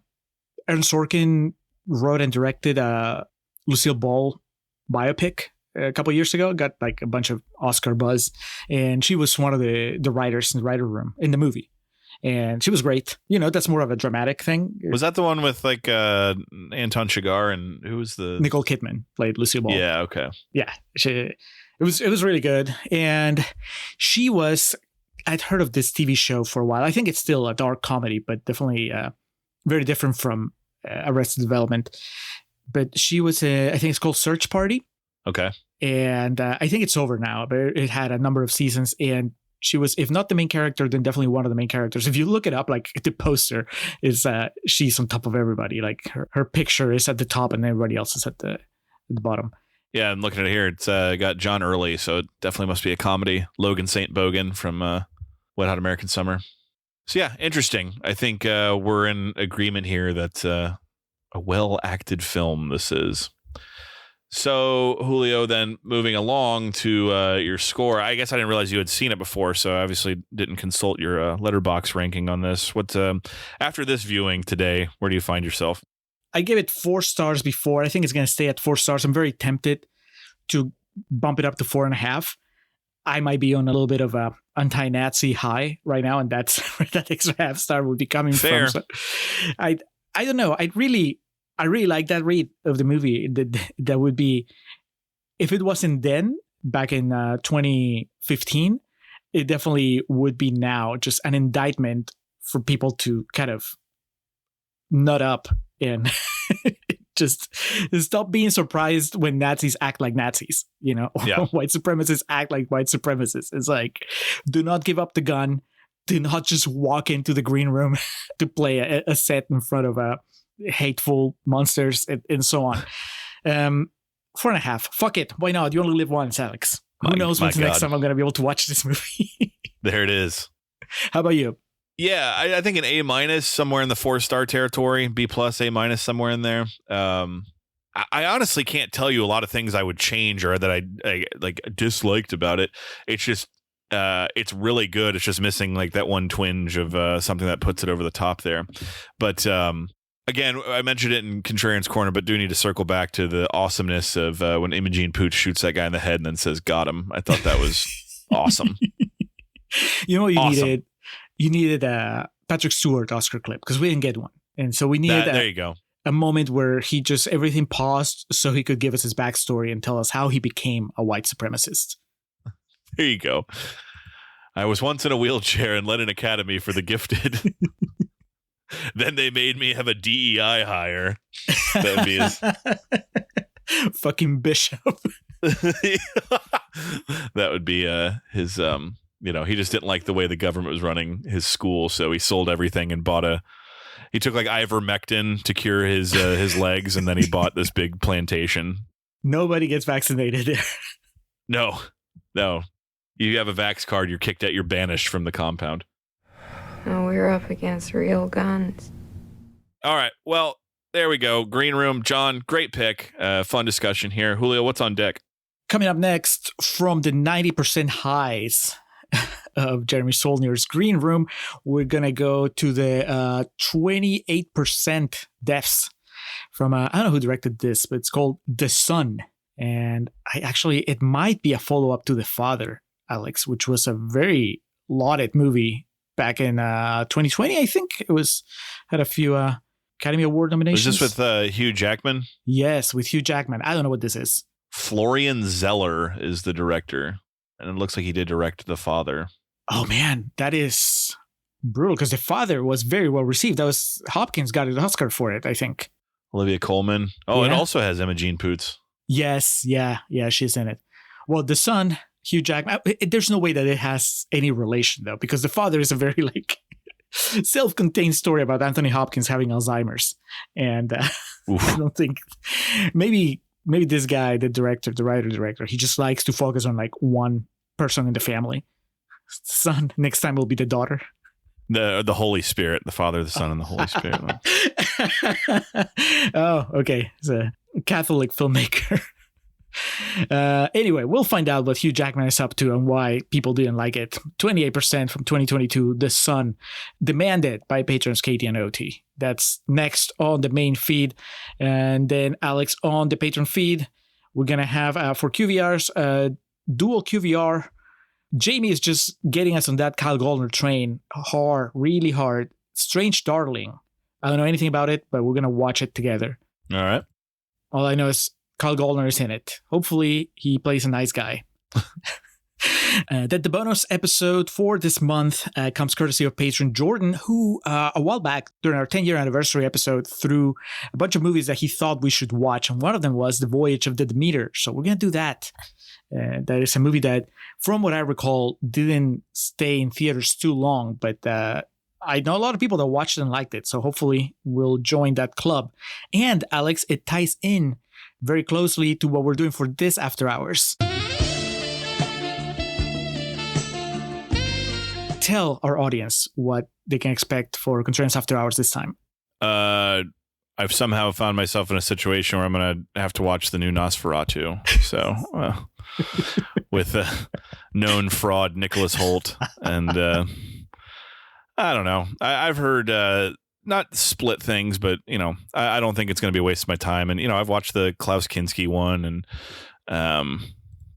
Sorkin wrote and directed a Lucille Ball biopic a couple of years ago. Got like a bunch of Oscar buzz, and she was one of the writers in the writer room in the movie, and she was great. That's more of a dramatic thing. Was that the one with like Anton Chigurh and who was the Nicole Kidman played Lucille Ball? Yeah, okay. Yeah, it was really good, and she was. I'd heard of this TV show for a while. I think it's still a dark comedy, but definitely very different from Arrested Development. But she was I think it's called Search Party. Okay. And I think it's over now, but it had a number of seasons. And she was, if not the main character, then definitely one of the main characters. If you look it up, like the poster is she's on top of everybody. Like her picture is at the top and everybody else is at the bottom. Yeah, I'm looking at it here. It's got John Early, so it definitely must be a comedy. Logan St. Bogan from Wet Hot American Summer. So yeah, interesting. I think we're in agreement here that a well-acted film this is. So, Julio, then moving along to your score. I guess I didn't realize you had seen it before, so I obviously didn't consult your Letterboxd ranking on this. What after this viewing today, where do you find yourself? I gave it 4 stars before. I think it's going to stay at 4 stars. I'm very tempted to bump it up to 4.5. I might be on a little bit of a anti-Nazi high right now, and that's where that extra half star would be coming Fair. from. So I don't know. I really like that read of the movie. That would be, if it wasn't then, back in 2015, it definitely would be now. Just an indictment for people to kind of nut up and just stop being surprised when Nazis act like Nazis, Yeah. White supremacists act like white supremacists. It's like, do not give up the gun. Do not just walk into the green room to play a set in front of hateful monsters and so on. 4.5. Fuck it. Why not? You only live once, Alex. Who knows when's the next time I'm going to be able to watch this movie? There it is. How about you? Yeah, I think an A- somewhere in the 4-star territory, B+, A- somewhere in there. I honestly can't tell you a lot of things I would change or that I like disliked about it. It's just it's really good. It's just missing like that one twinge of something that puts it over the top there. But again, I mentioned it in Contrarian's Corner, but do need to circle back to the awesomeness of when Imogen Pooch shoots that guy in the head and then says, "Got him." I thought that was awesome. You know what you Awesome. needed? You needed a Patrick Stewart Oscar clip because we didn't get one. And so we needed there you go. a moment where he just, everything paused so he could give us his backstory and tell us how he became a white supremacist. There you go. I was once in a wheelchair and led an academy for the gifted. Then they made me have a DEI hire. That would be his... Fucking Bishop. That would be his he just didn't like the way the government was running his school, so he sold everything and bought he took like ivermectin to cure his legs, and then he bought this big plantation. Nobody gets vaccinated there. No. You have a vax card, you're kicked out, you're banished from the compound. Oh, we're up against real guns. All right. Well, there we go. Green Room. John, great pick. Fun discussion here. Julio, what's on deck? Coming up next, from the 90% highs of Jeremy Saulnier's Green Room, we're going to go to the 28% deaths from, I don't know who directed this, but it's called The Son. And it might be a follow-up to The Father, Alex, which was a very lauded movie back in 2020, I think. It had a few Academy Award nominations. Was this with Hugh Jackman? Yes, with Hugh Jackman. I don't know what this is. Florian Zeller is the director, and it looks like he did direct The Father. Oh man, that is brutal because The Father was very well received. Hopkins got an Oscar for it, I think. Olivia Colman. Oh, Yeah. It also has Imogen Poots. Yes, yeah, she's in it. Well, The Son, Hugh Jackman. There's no way that it has any relation though, because The Father is a very self-contained story about Anthony Hopkins having Alzheimer's. And I don't think maybe this guy, the writer-director, he just likes to focus on like one person in the family. Son, next time will be the daughter. The Holy Spirit, the Father, the Son, and the Holy Spirit. Oh, okay. He's a Catholic filmmaker. Anyway, we'll find out what Hugh Jackman is up to and why people didn't like it. 28% from 2022, The Sun, demanded by patrons Katie and OT. That's next on the main feed. And then Alex on the patron feed. We're going to have, for QVRs, dual QVR. Jamie is just getting us on that Kyle Gallner train hard, really hard. Strange Darling. I don't know anything about it, but we're going to watch it together. All right. All I know is Kyle Gallner is in it. Hopefully he plays a nice guy. That the bonus episode for this month comes courtesy of patron Jordan, who a while back during our 10-year anniversary episode threw a bunch of movies that he thought we should watch. And one of them was The Voyage of the Demeter. So we're going to do that. That is a movie that, from what I recall, didn't stay in theaters too long. But I know a lot of people that watched it and liked it. So hopefully we'll join that club. And Alex, it ties in very closely to what we're doing for this After Hours. Tell our audience what they can expect for Contrarians After Hours this time. I've somehow found myself in a situation where I'm going to have to watch the new Nosferatu. So, with known fraud Nicholas Hoult. And I don't know. I've heard not split things, but, I don't think it's going to be a waste of my time. And, I've watched the Klaus Kinski one and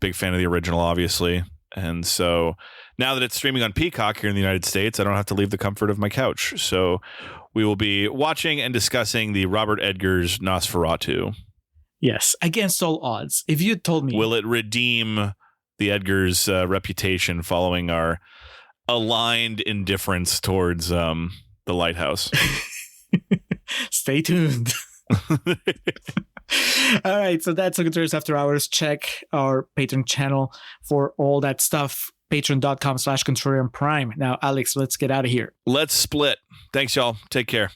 big fan of the original, obviously. And so now that it's streaming on Peacock here in the United States, I don't have to leave the comfort of my couch. So we will be watching and discussing the Robert Eggers Nosferatu. Yes, against all odds. If you had told me... Will it redeem the Eggers reputation following our aligned indifference towards the Lighthouse? Stay tuned. All right, so that's Contrarians After Hours. Check our Patreon channel for all that stuff. Patreon.com/Contrarian Prime. Now, Alex, let's get out of here. Let's split. Thanks, y'all. Take care.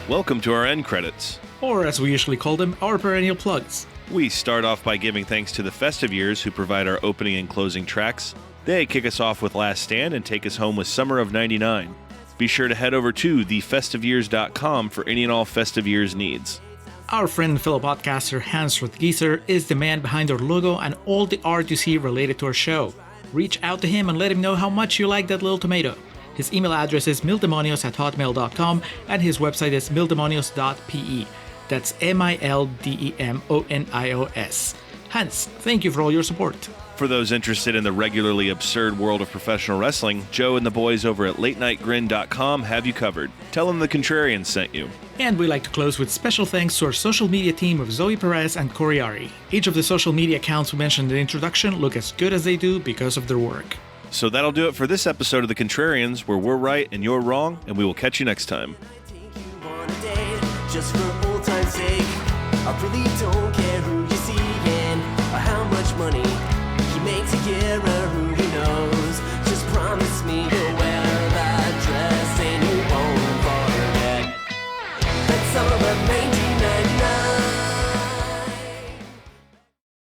Welcome to our end credits. Or, as we usually call them, our perennial plugs. We start off by giving thanks to the Festive Years who provide our opening and closing tracks. They kick us off with Last Stand and take us home with Summer of 99. Be sure to head over to thefestiveyears.com for any and all Festive Years needs. Our friend and fellow podcaster Hans Rothgieser is the man behind our logo and all the art you see related to our show. Reach out to him and let him know how much you like that little tomato. His email address is mildemonios@hotmail.com and his website is mildemonios.pe. That's MILDEMONIOS. Hans, thank you for all your support. For those interested in the regularly absurd world of professional wrestling, Joe and the boys over at latenightgrin.com have you covered. Tell them the Contrarians sent you. And we like to close with special thanks to our social media team of Zoe Perez and Corey Ari. Each of the social media accounts we mentioned in the introduction look as good as they do because of their work. So that'll do it for this episode of The Contrarians, where we're right and you're wrong, and we will catch you next time. Just for old time's sake, I really don't care who you're seeing or how much money you make together, who knows. Just promise me you'll